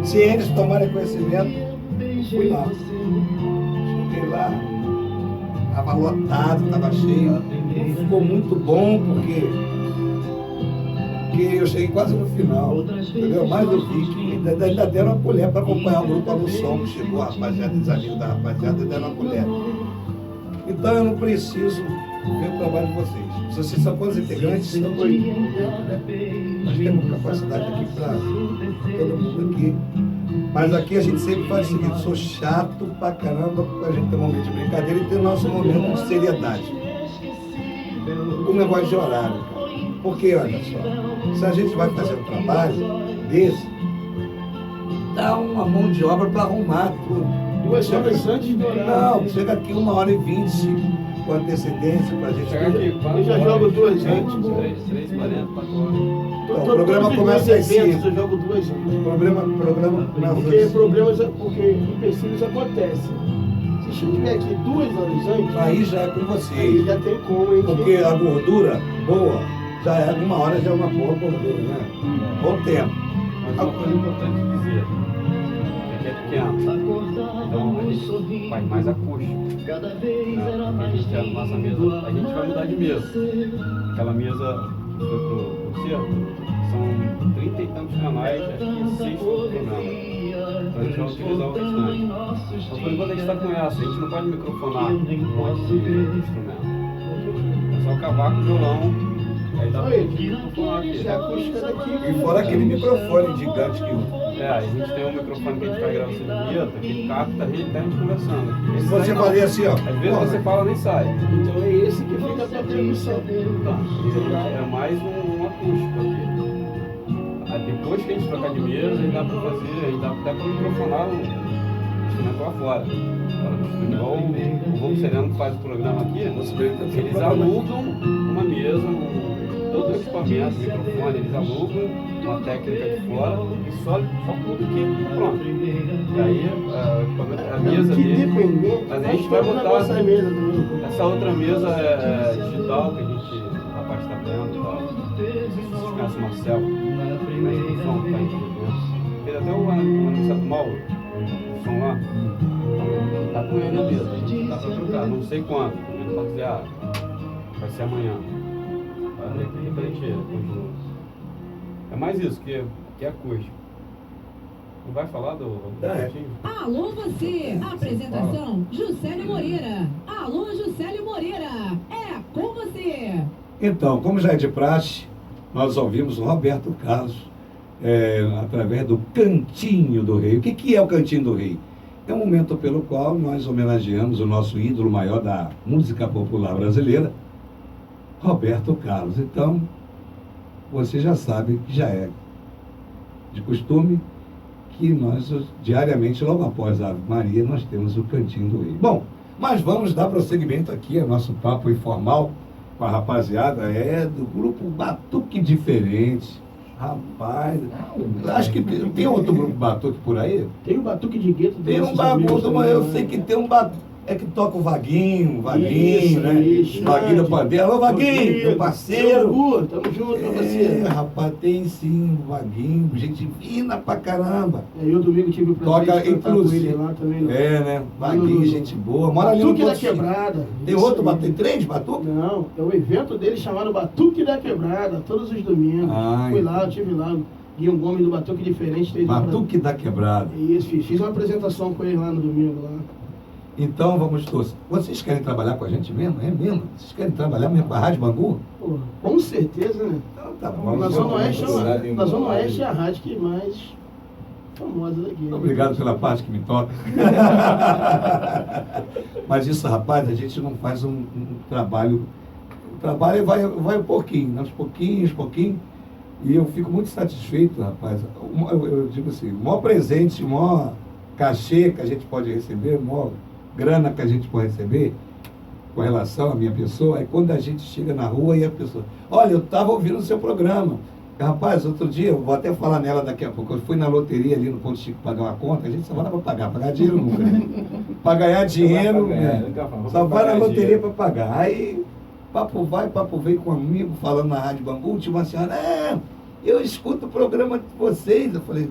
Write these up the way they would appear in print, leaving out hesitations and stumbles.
Se eles tomarem conhecimento, fui lá. Cheguei lá, estava lotado, estava cheio. Ficou muito bom porque eu cheguei quase no final, entendeu? Mas eu vi que ainda deram uma colher para acompanhar o grupo Alô Som, que chegou a rapaziada, os amigos da rapaziada, deram uma colher. Então eu não preciso ver o trabalho de vocês. Se vocês são quantos integrantes, estão aí. Nós temos capacidade aqui para todo mundo aqui. Mas aqui a gente sempre faz o seguinte, sou chato pra caramba, a gente tem um momento de brincadeira e tem o nosso momento de seriedade. O negócio de horário. Porque, olha só, se a gente vai fazer um trabalho desse, dá uma mão de obra para arrumar tudo. 2 horas antes do horário. Não, chega aqui 1h20 com antecedência pra gente. Eu já jogo 2 antes. 3h40, 4h. Então, o programa começa às 5. Eu jogo 2 antes. O programa Porque empecilhos acontecem. Se eu estiver aqui 2 horas antes, aí já é com aí vocês. já tem como, hein? Porque a gordura boa, já é 1 hora, já é uma boa gordura, né? Bom tempo. Mas uma coisa importante dizer, é que é pequeno, então a gente faz mais acústico. A gente já, nossa mesa, a gente vai mudar de mesa. Aquela mesa que foi pro cerco, são 30 e tantos canais, acho que 6 programas. Então a gente vai utilizar o restante. Então por enquanto a gente está com essa, a gente não pode microfonar um monte de instrumento. É só cavaco, violão, aí dá pra gente microfonar aqui. A acústica daqui. E fora aquele microfone gigante que usa. A gente tem um microfone que a gente faz gravação de vinheta, que capta a gente conversando. Se você fazer assim, ó. Às vezes você fala nem sai. Então é esse que fica a tua permissão. Tá. É mais um acústico aqui. Aí depois que a gente trocar de mesa, aí dá pra fazer, aí dá até pra microfonar o instrumento lá fora. Igual o Voo Sereno que faz o programa aqui, eles alugam uma mesa, todo o equipamento, microfone, eles alugam uma técnica de fora e só tudo aqui pronto. E aí a mesa dele. Mas a gente vai botar essa outra mesa digital que o rapaz está vendo e tal. Vocês conhecem o Marcel, o som que está aí. Fez até o Aniceto Mauro, o som lá. Tá com ele na mesa, a gente tá para trocar, não sei quando. Ele pode dizer, vai ser amanhã. Vai ver que a gente continua. É mais isso, que é acústico. Não vai falar do cantinho? Alô você! Apresentação, Juscelio Moreira. Alô, Juscelio Moreira. É com você. Então, como já é de praxe, nós ouvimos o Roberto Carlos através do Cantinho do Rei. O que é o Cantinho do Rei? É um momento pelo qual nós homenageamos o nosso ídolo maior da música popular brasileira, Roberto Carlos. Então, você já sabe que já é de costume que nós, diariamente, logo após a Ave Maria, nós temos o Cantinho do Rei. Bom, mas vamos dar prosseguimento aqui ao nosso papo informal com a rapaziada, do grupo Batuque Diferente. Rapaz, acho que tem outro grupo Batuque por aí? Tem um batuque de gueto. Tem um bagunço, mas eu sei que tem um batuque. É que toca o Vaguinho, isso, né? Isso, Vaguinho do Pandeiro. Alô, Vaguinho, meu parceiro. Tamo junto, meu parceiro. Rapaz, tem sim, o Vaguinho, gente fina pra caramba. Eu domingo tive o prazer Toca, de cantar com inclusive. ele lá também. Né? Vaguinho, gente boa. Mora ali no Batuque da Pocinho. Quebrada. Tem outro batuque? Tem 3 batuques? Não, é o evento dele chamado Batuque da Quebrada, todos os domingos. Fui lá, eu tive lá. Guilherme Gomes do Batuque Diferente. Batuque da Quebrada. Isso, fiz uma apresentação com ele lá no domingo. Lá. Então vamos todos. Vocês querem trabalhar com a gente mesmo? É mesmo? Vocês querem trabalhar mesmo com a Rádio Bangu? Pô, com certeza, né? Então tá bom. Na Zona Oeste é a rádio que mais famosa daqui. Obrigado pela parte que me toca. Mas isso, rapaz, a gente não faz um trabalho. O trabalho vai um pouquinho, aos pouquinhos. E eu fico muito satisfeito, rapaz. Eu digo assim, o maior presente, o maior cachê que a gente pode receber, o maior grana que a gente pode receber com relação à minha pessoa, é quando a gente chega na rua e a pessoa, olha, eu estava ouvindo o seu programa. Rapaz, outro dia, eu vou até falar nela daqui a pouco, eu fui na loteria ali no Ponto Chico pagar uma conta, a gente só vai lá para pagar dinheiro nunca. Para ganhar dinheiro, só vai na loteria para pagar. Aí, papo vai, papo vem com um amigo falando na Rádio Bangu, tinha uma senhora, eu escuto o programa de vocês. Eu falei,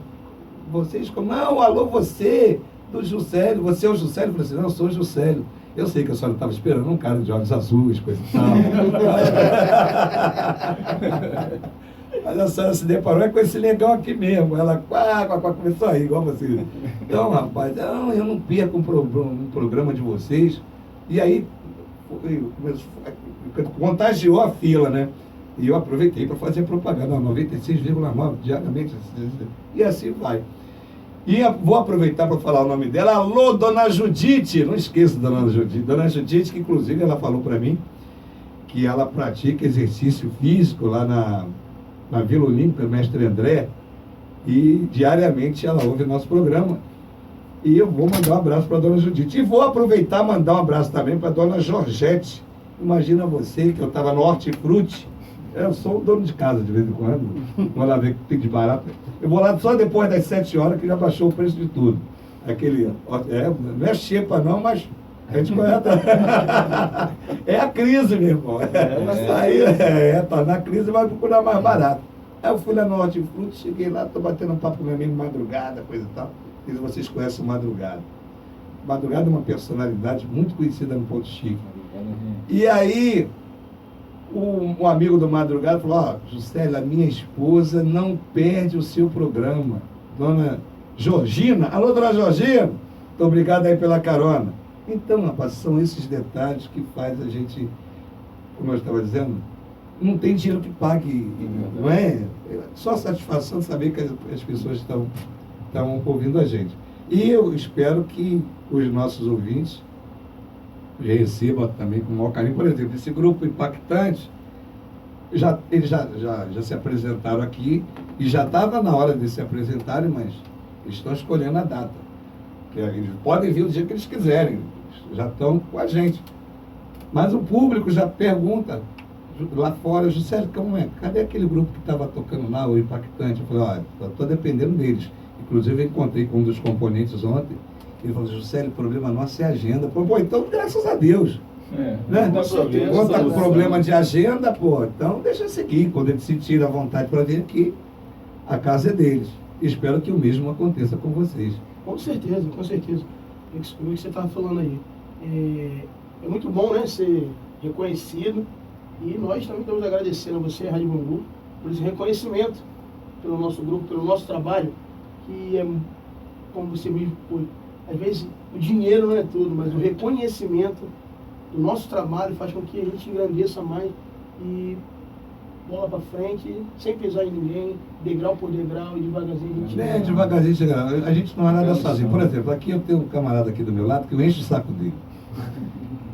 vocês, não, alô você, do Juscelio, você é o Juscelio? Eu falei assim, não, eu sou o Juscelio. Eu sei que a senhora estava esperando um cara de olhos azuis, coisa e tal. Mas a senhora se deparou com esse negão aqui mesmo. Ela começou a rir, igual você. Então, rapaz, não, eu não perco um programa de vocês. E aí, contagiou a fila, né? E eu aproveitei para fazer propaganda, 96,9 diariamente. E assim vai. E vou aproveitar para falar o nome dela. Alô, dona Judite! Não esqueça da dona Judite. Dona Judite, que inclusive ela falou para mim que ela pratica exercício físico lá na Vila Olímpica, Mestre André, e diariamente ela ouve nosso programa. E eu vou mandar um abraço para a dona Judite. E vou aproveitar e mandar um abraço também para a dona Georgette. Imagina você que eu estava no Hortifruti. Eu sou o dono de casa de vez em quando. Vou lá ver que tem de barato. Eu vou lá só depois das 7 horas que já baixou o preço de tudo. Aquele, não é xepa não, mas a gente conhece. É a crise, meu irmão. Aí, tá na crise, vai procurar mais barato. Aí eu fui lá no Hortifruti, cheguei lá, tô batendo um papo com meu amigo Madrugada, coisa e tal. E vocês conhecem o Madrugada. Madrugada é uma personalidade muito conhecida no Ponto Chique. E aí, um amigo do Madrugada falou, Juscelio, a minha esposa não perde o seu programa. Dona Georgina, alô, dona Georgina, muito obrigado aí pela carona. Então, rapaz, são esses detalhes que faz a gente, como eu estava dizendo, não tem dinheiro que pague, não é? Só a satisfação de saber que as pessoas estão ouvindo a gente. E eu espero que os nossos ouvintes recebam também com o maior carinho. Por exemplo, esse grupo impactante, eles já se apresentaram aqui e já estava na hora de se apresentarem, mas eles estão escolhendo a data. Eles podem vir o dia que eles quiserem, já estão com a gente. Mas o público já pergunta lá fora, Juscelio, como é? Cadê aquele grupo que estava tocando lá, o impactante? Eu falei, eu estou dependendo deles. Inclusive, eu encontrei com um dos componentes ontem. Ele falou, Juscelio, o problema nosso é a agenda. Pô, então, graças a Deus. Né? Quando está com problema de agenda, então deixa eu seguir. Quando eles sentirem a vontade para vir aqui, a casa é deles. Espero que o mesmo aconteça com vocês. Com certeza, com certeza. O que você estava falando aí. É muito bom, né, ser reconhecido. E nós também estamos agradecendo a você, Rádio Bangu, por esse reconhecimento pelo nosso grupo, pelo nosso trabalho, que é, como você mesmo foi, às vezes o dinheiro não é tudo, mas o reconhecimento do nosso trabalho faz com que a gente engrandeça mais e bola para frente, sem pesar em ninguém, degrau por degrau e devagarzinho a gente... devagarzinho chega. A gente não é nada sozinho. Por exemplo, aqui eu tenho um camarada aqui do meu lado que eu encho o saco dele.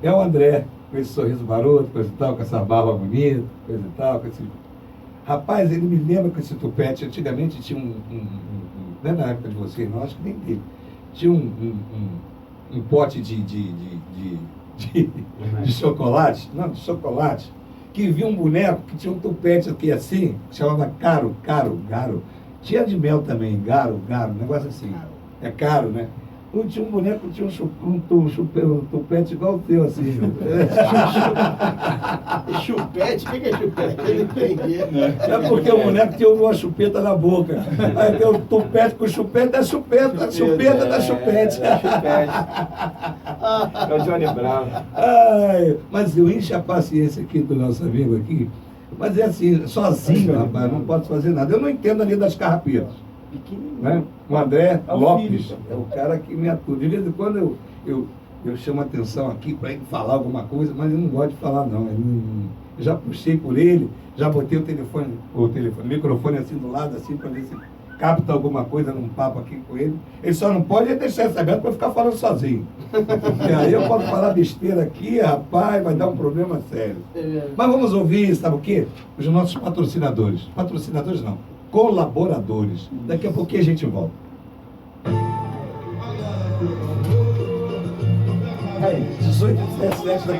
É o André, com esse sorriso maroto, coisa e tal, com essa barba bonita, coisa e tal, com esse... Rapaz, ele me lembra com esse tupete. Antigamente tinha não é na época de vocês, não, acho que nem dele. Tinha um pote de chocolate, de chocolate, que via um boneco que tinha um tupete aqui assim, que chamava Garo. Tinha de mel também, Garo, um negócio assim. É caro, né? Tinha um boneco, tinha um tupete igual o teu, assim. Chupete? O que é chupete? Eu não entendi. É porque o boneco tinha uma chupeta na boca. Aí tem o tupete com chupeta, é chupeta, chupeta da chupete. É o Johnny Brown. Mas eu encho a paciência aqui do nosso amigo aqui. Mas é assim, sozinho, rapaz, não posso fazer nada. Eu não entendo ali das carrapetas. Né? O André Lopes é o cara que me atua. De vez em quando eu chamo a atenção aqui para ele falar alguma coisa, mas ele não gosta de falar, não. Eu já puxei por ele, já botei o microfone assim do lado, assim, para ver se capta alguma coisa num papo aqui com ele. Ele só não pode deixar essa aberto para ficar falando sozinho. E aí eu posso falar besteira aqui, rapaz, vai dar um problema sério. Mas vamos ouvir, sabe o quê? Os nossos patrocinadores. Patrocinadores não. Colaboradores. Daqui a pouquinho a gente volta. Aí, 18h17, daqui